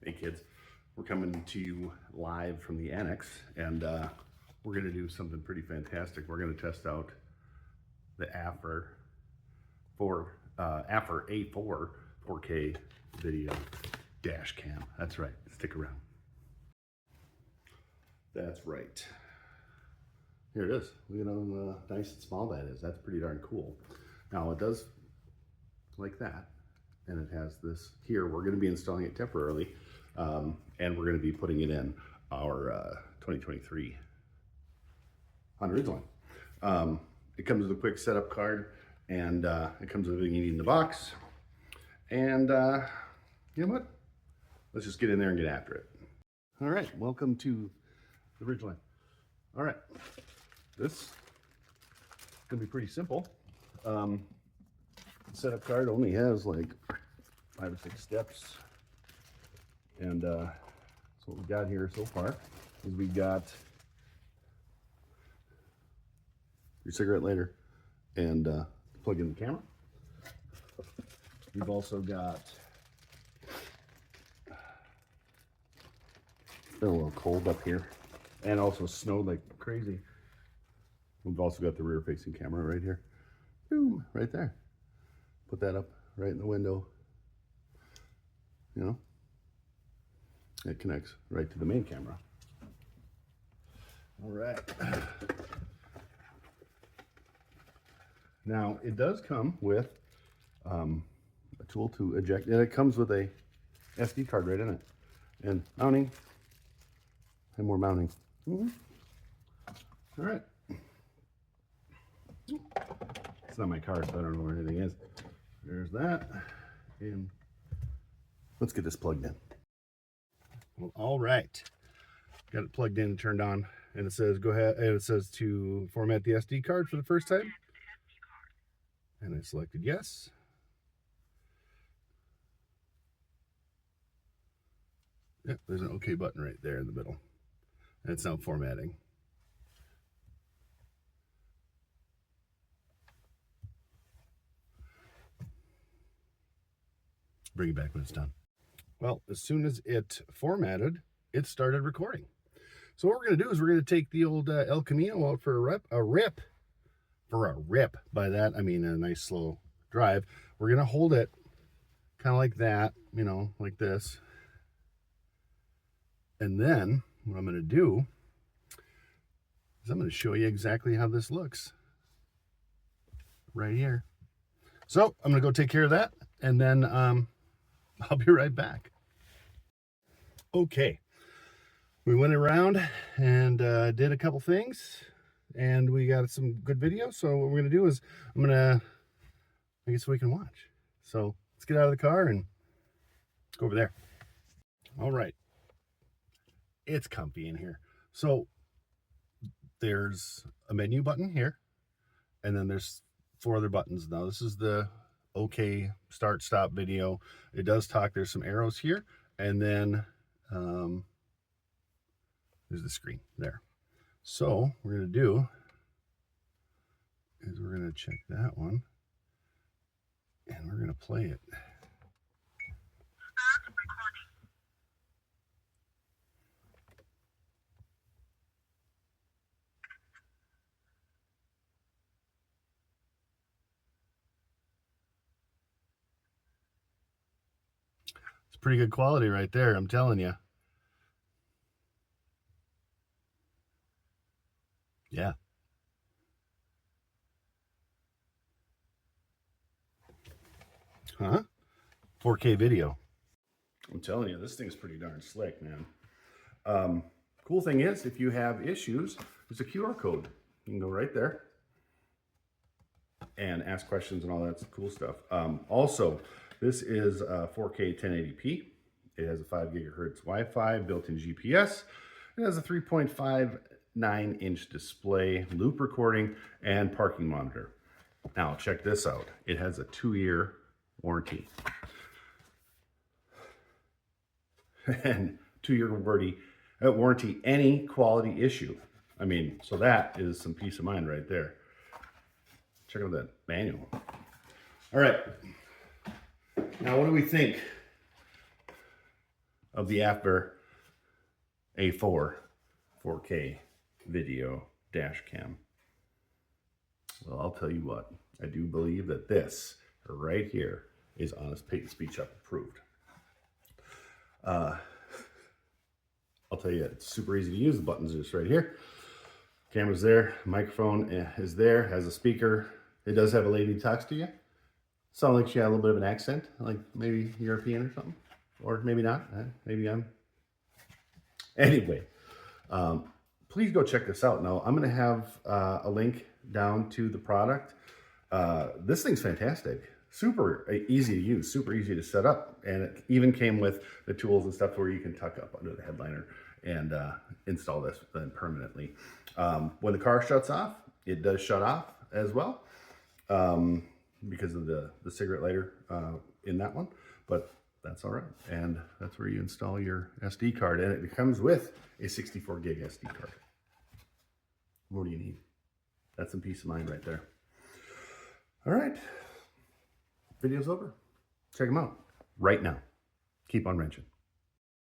Hey kids, we're coming to you live from the annex, and we're going to do something pretty fantastic. We're going to test out the AFFVER A4 4K video dash cam. That's right, stick around. That's right. Here it is. Look at how nice and small that is. That's pretty darn cool. Now it does like that, and it has this here. We're going to be installing it temporarily, and we're going to be putting it in our 2023 Honda Ridgeline. It comes with a quick setup card, and it comes with everything you need in the box. And you know what? Let's just get in there and get after it. All right, welcome to the Ridgeline. All right, this is gonna be pretty simple. The setup card only has like 5 or 6 steps, and so what we got here so far is we got your cigarette lighter and plug in the camera. We've also got, it's been a little cold up here, and also snowed like crazy. We've also got the rear facing camera right here. Boom, right there. Put that up right in the window. You know, it connects right to the main camera. All right. Now it does come with a tool to eject, and it comes with a SD card right in it, and mounting, and more mounting. All right. It's not my car, so I don't know where anything is. There's that, and let's get this plugged in. Well, all right, got it plugged in and turned on, and it says go ahead, and it says to format the SD card for the first time, and I selected yes. Yep, there's an OK button right there in the middle, and it's now formatting. Bring it back when it's done. Well, as soon as it formatted, it started recording. So what we're going to do is we're going to take the old El Camino out for a rip. By that, I mean a nice slow drive. We're going to hold it kind of like that, you know, like this. And then what I'm going to do is I'm going to show you exactly how this looks right here. So I'm going to go take care of that, and then I'll be right back. Okay, we went around and did a couple things, and we got some good video. So what we're gonna do is I'm gonna make it so we can watch. So let's get out of the car and go over there. All right, it's comfy in here. So there's a menu button here, and then there's 4 other buttons. Now this is the OK start stop video. It does talk. There's some arrows here, and then there's the screen there. So what we're going to do is we're going to check that one, and we're going to play it. It's pretty good quality right there, I'm telling you. Yeah. Huh? 4K video. I'm telling you, this thing's pretty darn slick, man. Cool thing is, if you have issues, there's a QR code. You can go right there and ask questions and all that cool stuff. Also, this is 4K 1080p. It has a 5 gigahertz Wi-Fi, built-in GPS. It has a 3.59-inch display, loop recording, and parking monitor. Now, check this out. It has a 2-year warranty. And 2-year warranty, any quality issue. I mean, so that is some peace of mind right there. Check out that manual. All right. Now, what do we think of the AFFVER A4 4K video dash cam. Well, I'll tell you what, I do believe that this right here is Honest Peyton Speed Shop approved. I'll tell you, it's super easy to use. The buttons are just right here. Camera's there, microphone is there, has a speaker. It does have a lady talks to you. Sounds like she had a little bit of an accent, like maybe European or something, or maybe not. Maybe I'm. Anyway, please go check this out. Now I'm going to have a link down to the product. This thing's fantastic. Super easy to use, super easy to set up, and it even came with the tools and stuff where you can tuck up under the headliner and install this then permanently. When the car shuts off, it does shut off as well because of the cigarette lighter in that one, but that's all right. And that's where you install your SD card, and it comes with a 64 gig SD card. What do you need? That's some peace of mind right there. All right. Video's over. Check them out right now. Keep on wrenching.